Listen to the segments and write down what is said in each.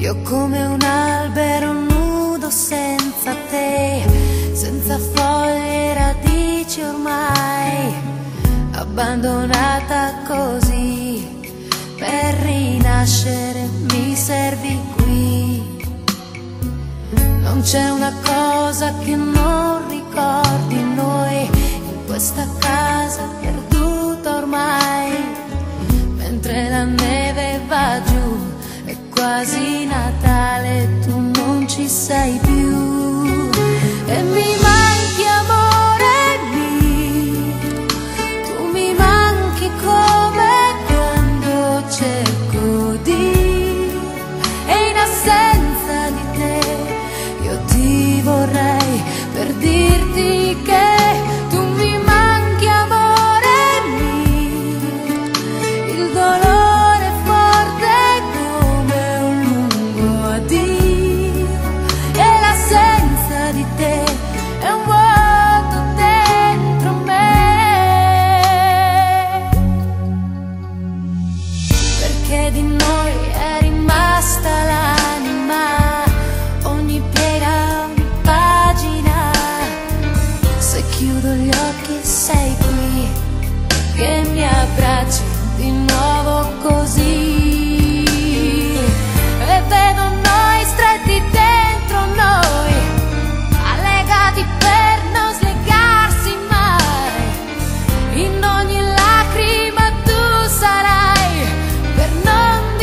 Io come un albero nudo senza te, senza foglie e radici ormai, abbandonata così, per rinascere mi servi qui. Non c'è una cosa che non ricordi noi, in questa casa perduta ormai, mentre la neve va giù, è quasi Natale, tu non ci sei più. E mi manchi amore mio, tu mi manchi come quando cerco di, e in assenza di te io ti vorrei per dirti che tu mi manchi amore mio. Il dolore è forte come un lungo addio, e l'assenza di te è un vuoto dentro me, perché di noi è rimasta l'anima, ogni piega, ogni pagina. Se chiudo gli occhi sei qui, che mi abbracci di nuovo così, e vedo noi stretti dentro noi, allegati per non slegarsi mai. In ogni lacrima tu sarai per non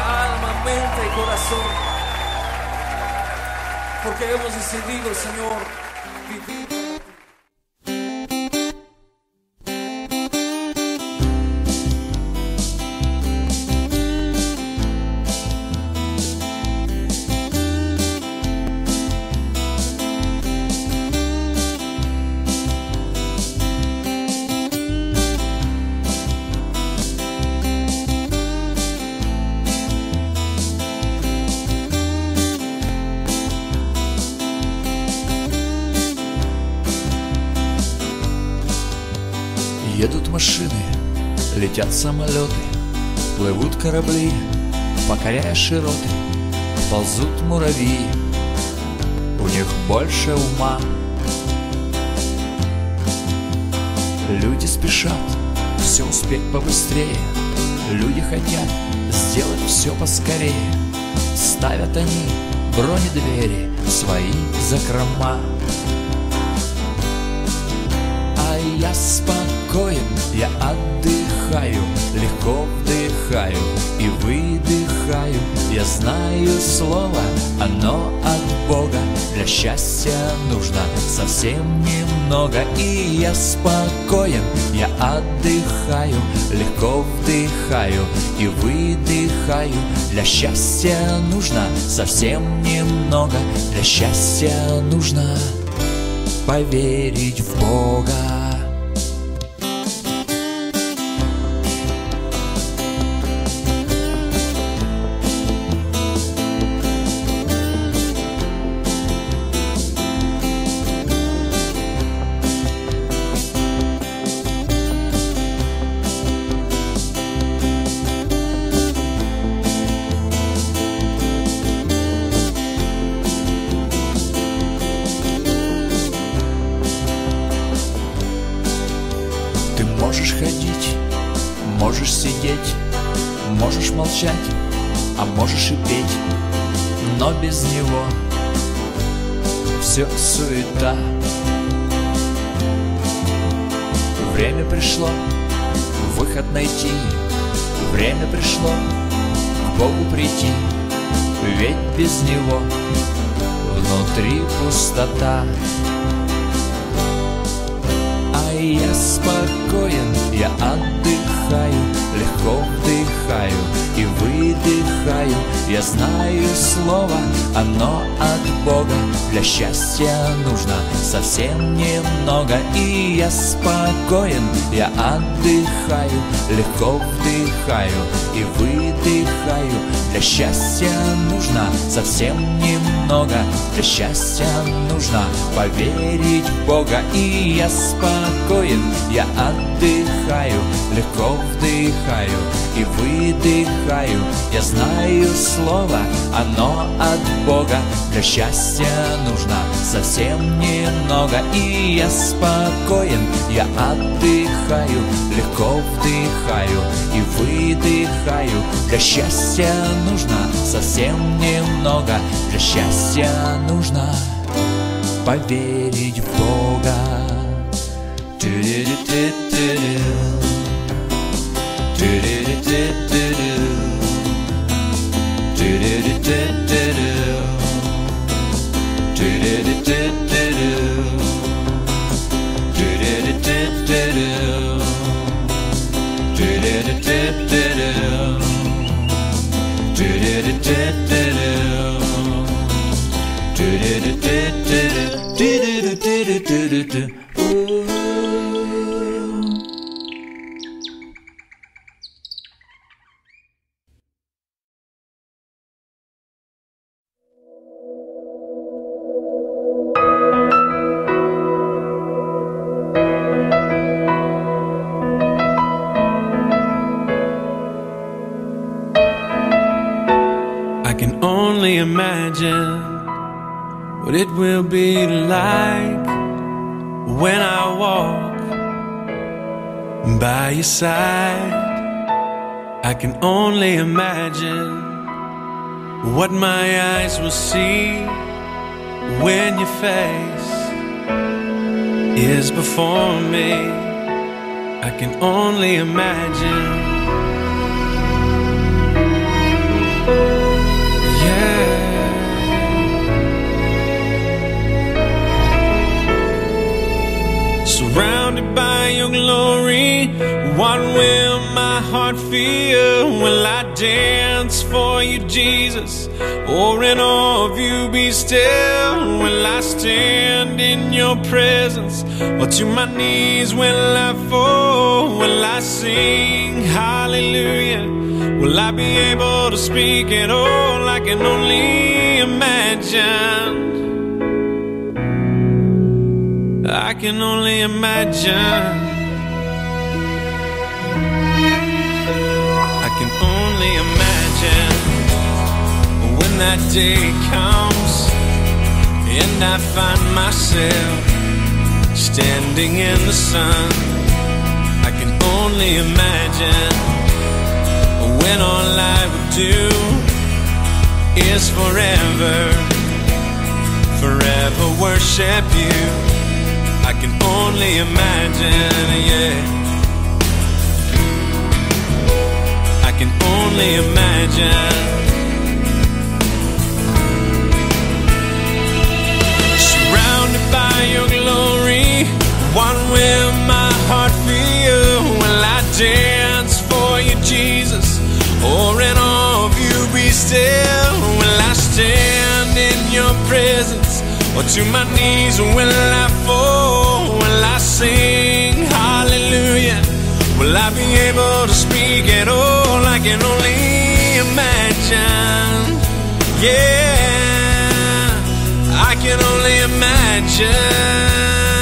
alma, mente y corazón, porque hemos decidido, Señor, vivir. Едут машины, летят самолеты, плывут корабли, покоряя широты. Ползут муравьи, у них больше ума. Люди спешат все успеть побыстрее, люди хотят сделать все поскорее. Ставят они бронедвери в свои закрома. А я спокоен, я отдыхаю, легко вдыхаю и выдыхаю. Я знаю слово, оно от Бога. Для счастья нужно совсем немного. И я спокоен, я отдыхаю, легко вдыхаю и выдыхаю. Для счастья нужно совсем немного. Для счастья нужно поверить в Бога. Можешь ходить, можешь сидеть, можешь молчать, а можешь и петь, но без него все суета. Время пришло выход найти, время пришло к Богу прийти, ведь без него внутри пустота. Я спокоен, я отдыхаю, легко вдыхаю и выдыхаю. Я знаю слово, оно от Бога. Для счастья нужно совсем немного. И я спокоен, я отдыхаю, легко вдыхаю и выдыхаю. Для счастья нужно совсем немного. Для счастья нужно поверить в Бога. И я спокоен, я отдыхаю, легко вдыхаю и выдыхаю. Я знаю слово, оно от Бога. Для счастья нужно совсем немного. И я спокоен, я отдыхаю, легко вдыхаю и выдыхаю. Для счастья нужно совсем немного. Для счастья нужно поверить в Бога. I can only imagine what it will be like when I walk by your side. I can only imagine what my eyes will see when your face is before me. I can only imagine What will my heart feel? Will I dance for you, Jesus? Or in awe of you be still? Will I stand in your presence? Or to my knees will I fall? Will I sing hallelujah? Will I be able to speak at all? I can only imagine. I can only imagine. I can only imagine when that day comes and I find myself standing in the sun. I can only imagine when all I would do is forever worship you. I can only imagine, yeah. I can only imagine. Surrounded by your glory, what will my heart feel? Will I dance for you, Jesus? Or in awe of you be still? Will I stand in your presence? Or to my knees will I fall? Will I sing hallelujah? Will I be able to speak at all? I can only imagine. Yeah, I can only imagine.